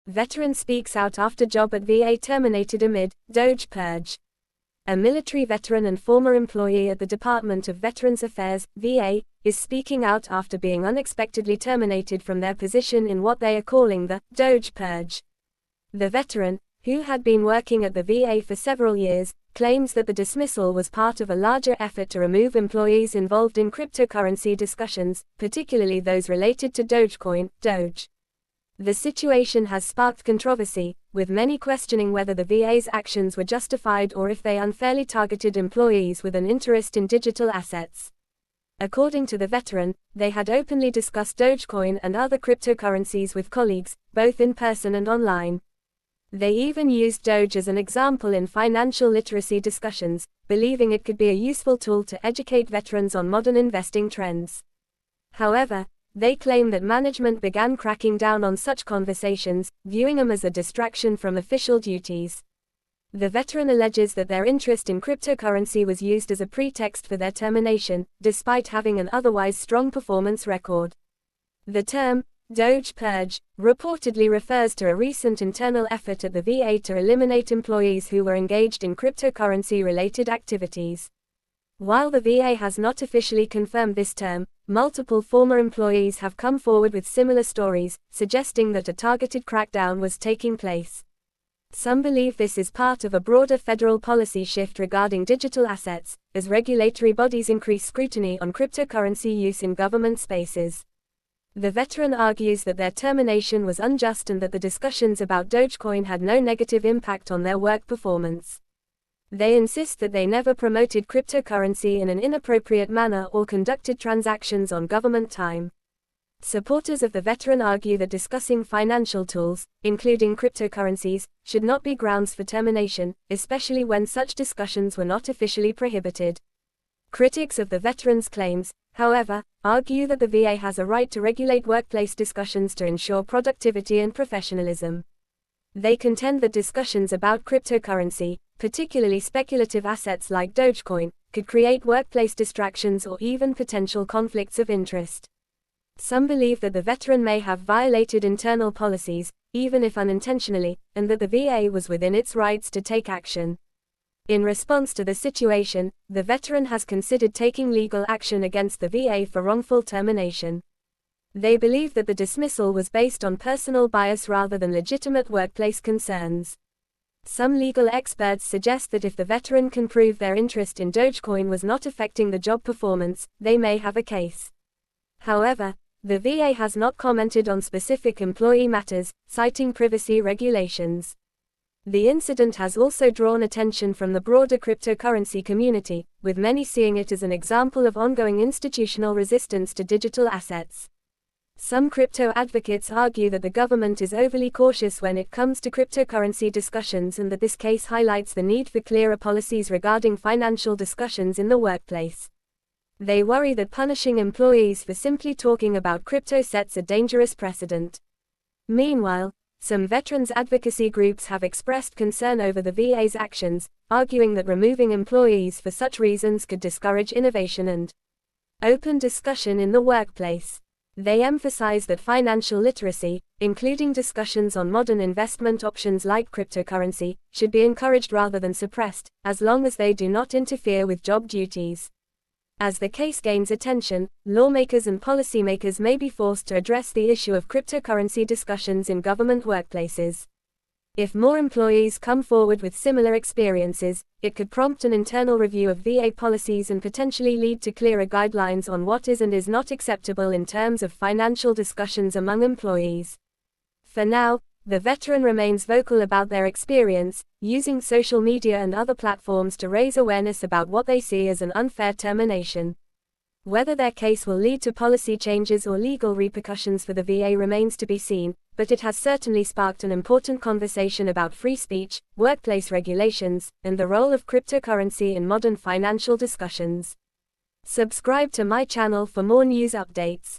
Veteran speaks out after job at VA terminated amid DOGE purge. A military veteran and former employee at the Department of Veterans Affairs, VA, is speaking out after being unexpectedly terminated from their position in what they are calling the DOGE purge. The veteran, who had been working at the VA for several years, claims that the dismissal was part of a larger effort to remove employees involved in cryptocurrency discussions, particularly those related to Dogecoin, DOGE. The situation has sparked controversy, with many questioning whether the VA's actions were justified or if they unfairly targeted employees with an interest in digital assets. According to the veteran, they had openly discussed Dogecoin and other cryptocurrencies with colleagues, both in person and online. They even used Doge as an example in financial literacy discussions, believing it could be a useful tool to educate veterans on modern investing trends. However, they claim that management began cracking down on such conversations, viewing them as a distraction from official duties. The veteran alleges that their interest in cryptocurrency was used as a pretext for their termination, despite having an otherwise strong performance record. The term, DOGE purge, reportedly refers to a recent internal effort at the VA to eliminate employees who were engaged in cryptocurrency-related activities. While the VA has not officially confirmed this term, multiple former employees have come forward with similar stories, suggesting that a targeted crackdown was taking place. Some believe this is part of a broader federal policy shift regarding digital assets, as regulatory bodies increase scrutiny on cryptocurrency use in government spaces. The veteran argues that their termination was unjust and that the discussions about Dogecoin had no negative impact on their work performance. They insist that they never promoted cryptocurrency in an inappropriate manner or conducted transactions on government time. Supporters of the veteran argue that discussing financial tools, including cryptocurrencies, should not be grounds for termination, especially when such discussions were not officially prohibited. Critics of the veteran's claims, however, argue that the VA has a right to regulate workplace discussions to ensure productivity and professionalism. They contend that discussions about cryptocurrency, particularly speculative assets like Dogecoin, could create workplace distractions or even potential conflicts of interest. Some believe that the veteran may have violated internal policies, even if unintentionally, and that the VA was within its rights to take action. In response to the situation, the veteran has considered taking legal action against the VA for wrongful termination. They believe that the dismissal was based on personal bias rather than legitimate workplace concerns. Some legal experts suggest that if the veteran can prove their interest in Dogecoin was not affecting the job performance, they may have a case. However, the VA has not commented on specific employee matters, citing privacy regulations. The incident has also drawn attention from the broader cryptocurrency community, with many seeing it as an example of ongoing institutional resistance to digital assets. Some crypto advocates argue that the government is overly cautious when it comes to cryptocurrency discussions and that this case highlights the need for clearer policies regarding financial discussions in the workplace. They worry that punishing employees for simply talking about crypto sets a dangerous precedent. Meanwhile, some veterans advocacy groups have expressed concern over the VA's actions, arguing that removing employees for such reasons could discourage innovation and open discussion in the workplace. They emphasize that financial literacy, including discussions on modern investment options like cryptocurrency, should be encouraged rather than suppressed, as long as they do not interfere with job duties. As the case gains attention, lawmakers and policymakers may be forced to address the issue of cryptocurrency discussions in government workplaces. If more employees come forward with similar experiences, it could prompt an internal review of VA policies and potentially lead to clearer guidelines on what is and is not acceptable in terms of financial discussions among employees. For now, the veteran remains vocal about their experience, using social media and other platforms to raise awareness about what they see as an unfair termination. Whether their case will lead to policy changes or legal repercussions for the VA remains to be seen, but it has certainly sparked an important conversation about free speech, workplace regulations, and the role of cryptocurrency in modern financial discussions. Subscribe to my channel for more news updates.